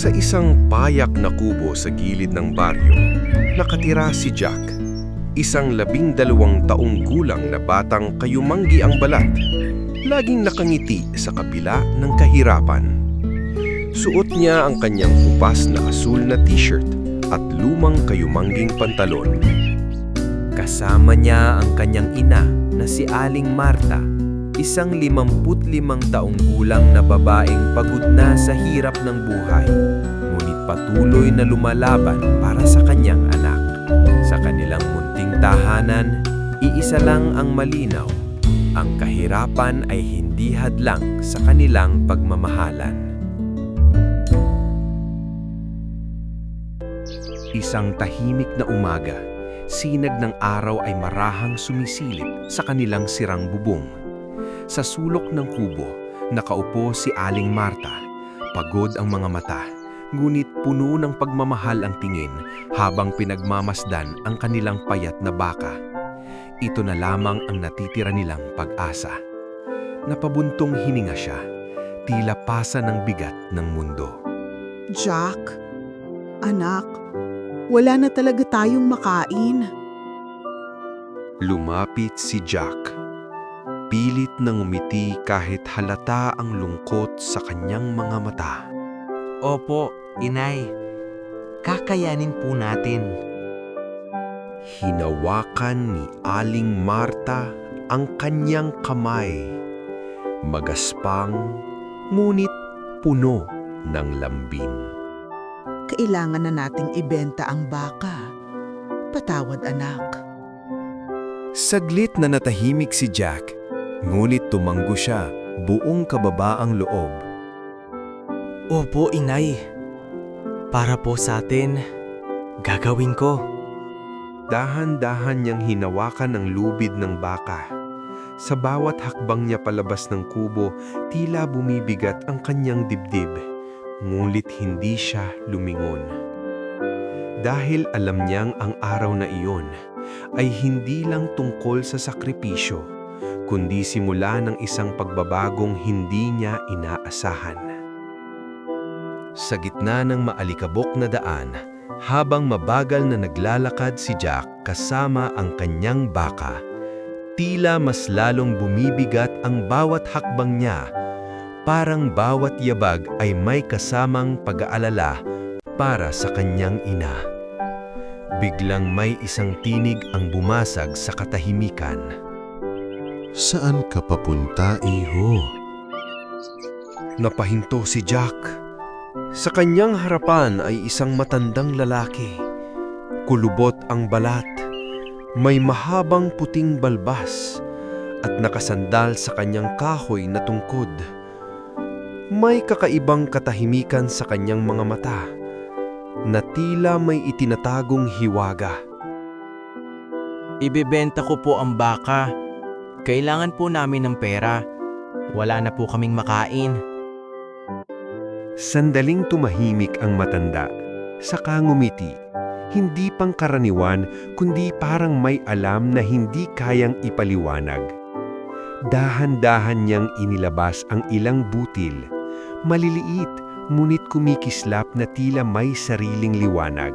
Sa isang payak na kubo sa gilid ng baryo, nakatira si Jack, isang 12 taong gulang na batang kayumanggi ang balat, laging nakangiti sa kabila ng kahirapan. Suot niya ang kanyang kupas na asul na t-shirt at lumang kayumangging pantalon. Kasama niya ang kanyang ina na si Aling Marta, isang 55 taong gulang na babaeng pagod na sa hirap ng buhay, ngunit patuloy na lumalaban para sa kanyang anak. Sa kanilang munting tahanan, iisa lang ang malinaw: ang kahirapan ay hindi hadlang sa kanilang pagmamahalan. Isang tahimik na umaga, sinag ng araw ay marahang sumisilip sa kanilang sirang bubong. Sa sulok ng kubo, nakaupo si Aling Marta. Pagod ang mga mata, ngunit puno ng pagmamahal ang tingin habang pinagmamasdan ang kanilang payat na baka. Ito na lamang ang natitira nilang pag-asa. Napabuntong hininga siya, tila pasa ng bigat ng mundo. Jack, anak, wala na talaga tayong makain. Lumapit si Jack. Pilit na ngumiti kahit halata ang lungkot sa kanyang mga mata. Opo, Inay. Kakayanin po natin. Hinawakan ni Aling Marta ang kanyang kamay. Magaspang, ngunit puno ng lambing. Kailangan na nating ibenta ang baka. Patawad, anak. Saglit na natahimik si Jack, ngunit tumanggo siya, buong kababaang loob. Opo, Inay. Para po sa atin, gagawin ko. Dahan-dahan niyang hinawakan ang lubid ng baka. Sa bawat hakbang niya palabas ng kubo, tila bumibigat ang kanyang dibdib. Ngunit hindi siya lumingon. Dahil alam niyang ang araw na iyon ay hindi lang tungkol sa sakripisyo, kundi simula ng isang pagbabagong hindi niya inaasahan. Sa gitna ng maalikabok na daan, habang mabagal na naglalakad si Jack kasama ang kanyang baka, tila mas lalong bumibigat ang bawat hakbang niya. Parang bawat yabag ay may kasamang pag-aalala para sa kanyang ina. Biglang may isang tinig ang bumasag sa katahimikan. Saan ka papunta, iho? Napahinto si Jack. Sa kanyang harapan ay isang matandang lalaki. Kulubot ang balat, may mahabang puting balbas, at nakasandal sa kanyang kahoy na tungkod. May kakaibang katahimikan sa kanyang mga mata, na tila may itinatagong hiwaga. Ibebenta ko po ang baka. Kailangan po namin ng pera. Wala na po kaming makain. Sandaling tumahimik ang matanda, saka ngumiti. Hindi pangkaraniwan, kundi parang may alam na hindi kayang ipaliwanag. Dahan-dahan niyang inilabas ang ilang butil. Maliliit, ngunit kumikislap na tila may sariling liwanag.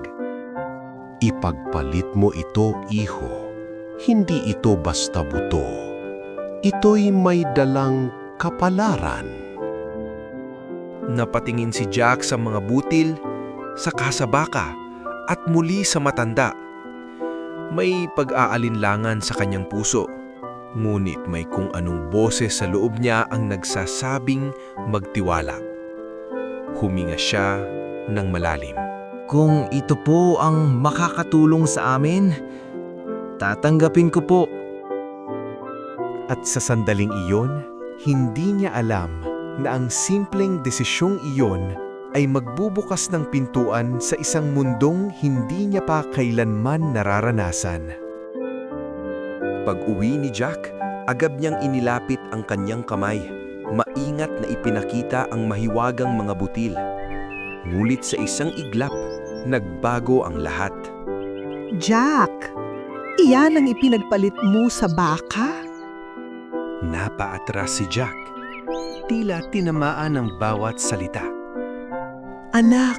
Ipagpalit mo ito, iho. Hindi ito basta buto. Ito'y may dalang kapalaran. Napatingin si Jack sa mga butil, saka sa baka, at muli sa matanda. May pag-aalinlangan sa kanyang puso, ngunit may kung anong boses sa loob niya ang nagsasabing magtiwala. Huminga siya ng malalim. Kung ito po ang makakatulong sa amin, tatanggapin ko po. At sa sandaling iyon, hindi niya alam na ang simpleng desisyong iyon ay magbubukas ng pintuan sa isang mundong hindi niya pa kailanman nararanasan. Pag-uwi ni Jack, agad niyang inilapit ang kanyang kamay. Maingat na ipinakita ang mahiwagang mga butil. Ngunit sa isang iglap, nagbago ang lahat. Jack, iyan ang ipinagpalit mo sa baka? Napaatras si Jack. Tila tinamaan ng bawat salita. Anak,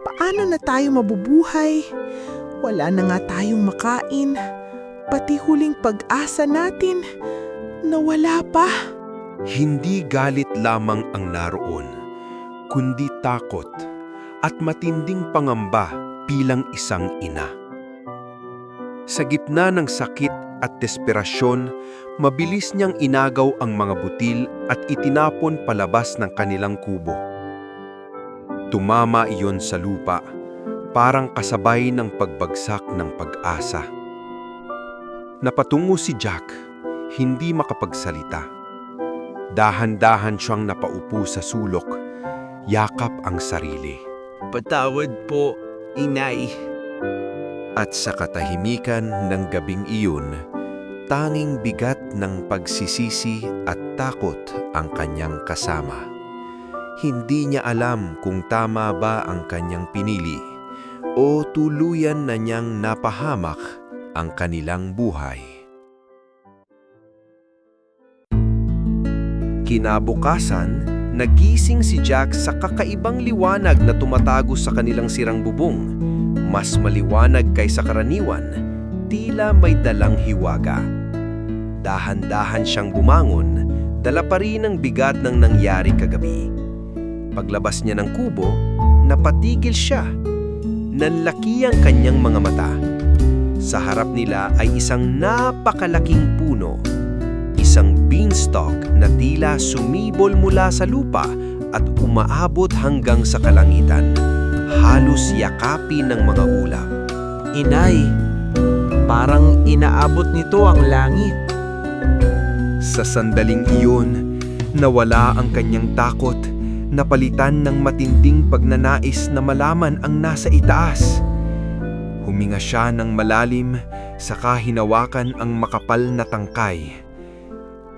paano na tayo mabubuhay? Wala na nga tayong makain. Pati huling pag-asa natin, nawala pa. Hindi galit lamang ang naroon, kundi takot at matinding pangamba bilang isang ina. Sa gitna ng sakit at desperasyon, mabilis niyang inagaw ang mga butil at itinapon palabas ng kanilang kubo. Tumama iyon sa lupa, parang kasabay ng pagbagsak ng pag-asa. Napatungo si Jack, hindi makapagsalita. Dahan-dahan siyang napaupo sa sulok, yakap ang sarili. Patawad po, inay. At sa katahimikan ng gabing iyon, tanging bigat ng pagsisisi at takot ang kanyang kasama. Hindi niya alam kung tama ba ang kanyang pinili o tuluyan na niyang napahamak ang kanilang buhay. Kinabukasan, nagising si Jack sa kakaibang liwanag na tumatago sa kanilang sirang bubong. Mas maliwanag kaysa karaniwan, tila may dalang hiwaga. Dahan-dahan siyang bumangon, dala pa rin ang bigat ng nangyari kagabi. Paglabas niya ng kubo, napatigil siya. Nanlaki ang kanyang mga mata. Sa harap nila ay isang napakalaking puno. Isang beanstalk na tila sumibol mula sa lupa at umaabot hanggang sa kalangitan. Halos yakapin ng mga ulap. Inay, parang inaabot nito ang langit. Sa sandaling iyon, nawala ang kanyang takot, napalitan ng matinding pagnanais na malaman ang nasa itaas. Huminga siya ng malalim, saka hinawakan ang makapal na tangkay.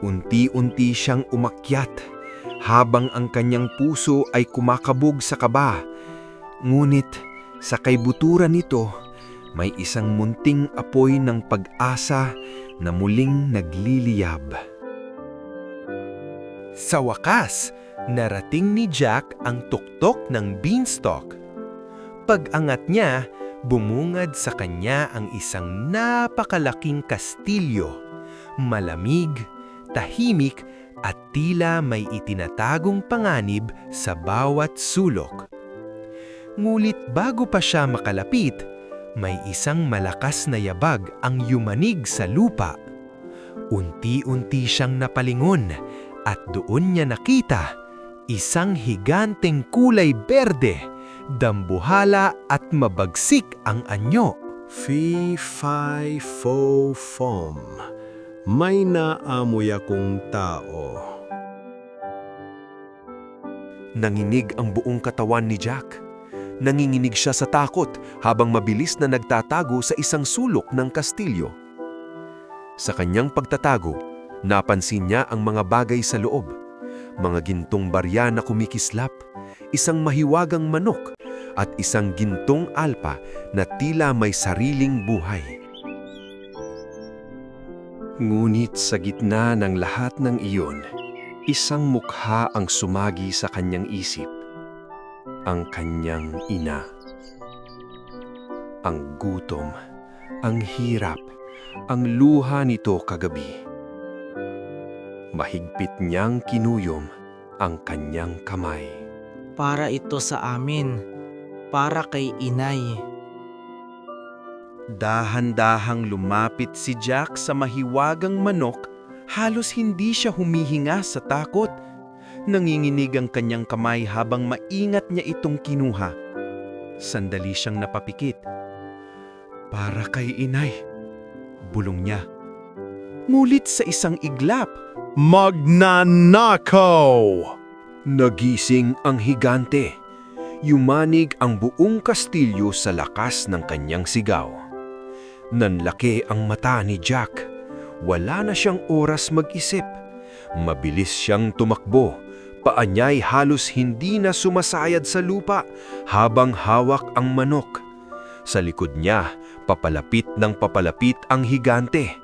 Unti-unti siyang umakyat, habang ang kanyang puso ay kumakabog sa kaba. Ngunit sa kaibuturan nito, may isang munting apoy ng pag-asa na muling nagliliyab. Sa wakas, narating ni Jack ang tuktok ng beanstalk. Pag-angat niya, bumungad sa kanya ang isang napakalaking kastilyo. Malamig, tahimik at tila may itinatagong panganib sa bawat sulok. Ngulit bago pa siya makalapit, may isang malakas na yabag ang yumanig sa lupa. Unti-unti siyang napalingon at doon niya nakita isang higanteng kulay berde, dambuhala at mabagsik ang anyo. Fee-fi-fo-fom, may naamoy akong tao. Nanginig ang buong katawan ni Jack. Nanginginig siya sa takot habang mabilis na nagtatago sa isang sulok ng kastilyo. Sa kanyang pagtatago, napansin niya ang mga bagay sa loob. Mga gintong barya na kumikislap, isang mahiwagang manok, at isang gintong alpa na tila may sariling buhay. Ngunit sa gitna ng lahat ng iyon, isang mukha ang sumagi sa kanyang isip. Ang kanyang ina. Ang gutom, ang hirap, ang luha nito kagabi. Mahigpit niyang kinuyom ang kanyang kamay. Para ito sa amin, para kay inay. Dahan-dahang lumapit si Jack sa mahiwagang manok, halos hindi siya humihinga sa takot. Nanginginig ang kanyang kamay habang maingat niya itong kinuha. Sandali siyang napapikit. Para kay inay, bulong niya. Ngulit sa isang iglap, Magnanakaw! nagising ang higante. Yumanig ang buong kastilyo sa lakas ng kanyang sigaw. Nanlaki ang mata ni Jack. Wala na siyang oras mag-isip. Mabilis siyang tumakbo. Paa niya'y halos hindi na sumasayad sa lupa habang hawak ang manok. Sa likod niya, papalapit ng papalapit ang higante.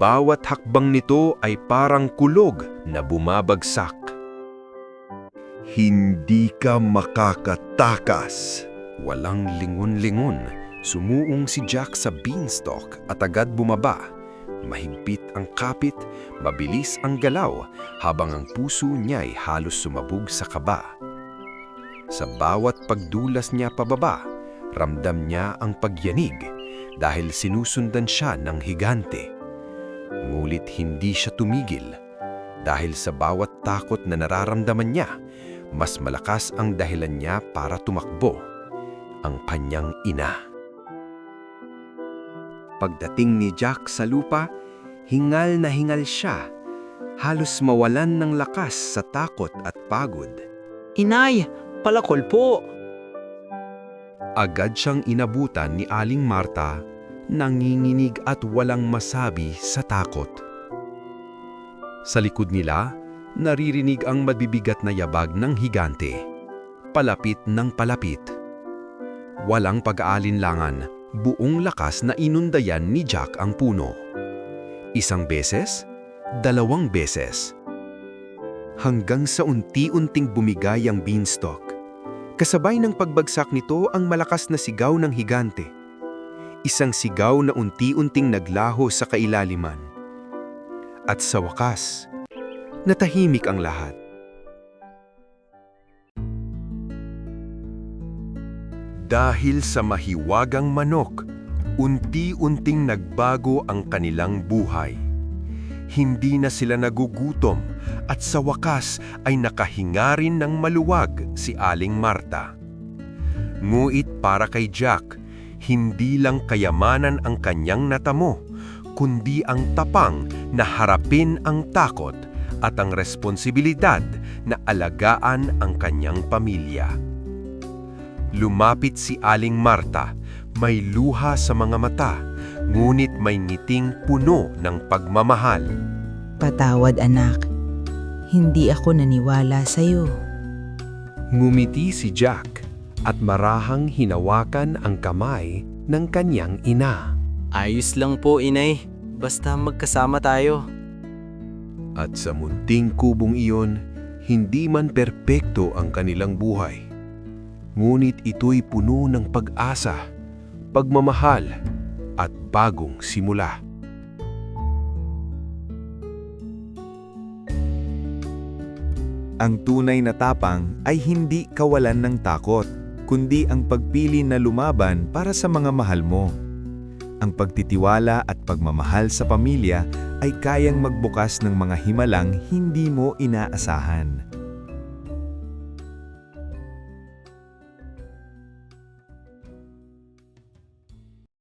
Bawat hakbang nito ay parang kulog na bumabagsak. Hindi ka makakatakas. Walang lingon-lingon, sumuong si Jack sa beanstalk at agad bumaba. Mahigpit ang kapit, mabilis ang galaw, habang ang puso niya'y halos sumabog sa kaba. Sa bawat pagdulas niya pababa, ramdam niya ang pagyanig dahil sinusundan siya ng higante. Ngulit hindi siya tumigil dahil sa bawat takot na nararamdaman niya, mas malakas ang dahilan niya para tumakbo, ang kanyang ina. Pagdating ni Jack sa lupa, hingal na hingal siya, halos mawalan ng lakas sa takot at pagod. Inay, palakol po! Agad siyang inabutan ni Aling Marta, nanginginig at walang masabi sa takot. Sa likod nila, naririnig ang mabibigat na yabag ng higante. Palapit ng palapit. Walang pag-aalinlangan, buong lakas na inundayan ni Jack ang puno. Isang beses, 2 beses. Hanggang sa unti-unting bumigay ang beanstalk. Kasabay ng pagbagsak nito ang malakas na sigaw ng higante. Isang sigaw na unti-unting naglaho sa kailaliman. At sa wakas, natahimik ang lahat. Dahil sa mahiwagang manok, unti-unting nagbago ang kanilang buhay. Hindi na sila nagugutom at sa wakas ay nakahinga rin ng maluwag si Aling Marta. Nguit para kay Jack, hindi lang kayamanan ang kanyang natamo, kundi ang tapang na harapin ang takot at ang responsibilidad na alagaan ang kanyang pamilya. Lumapit si Aling Marta, may luha sa mga mata, ngunit may ngiting puno ng pagmamahal. Patawad anak, hindi ako naniwala sa'yo. Ngumiti si Jack at marahang hinawakan ang kamay ng kanyang ina. Ayos lang po, inay. Basta magkasama tayo. At sa munting kubong iyon, hindi man perpekto ang kanilang buhay. Ngunit ito'y puno ng pag-asa, pagmamahal, at bagong simula. Ang tunay na tapang ay hindi kawalan ng takot, kundi ang pagpili na lumaban para sa mga mahal mo. Ang pagtitiwala at pagmamahal sa pamilya ay kayang magbukas ng mga himalang hindi mo inaasahan.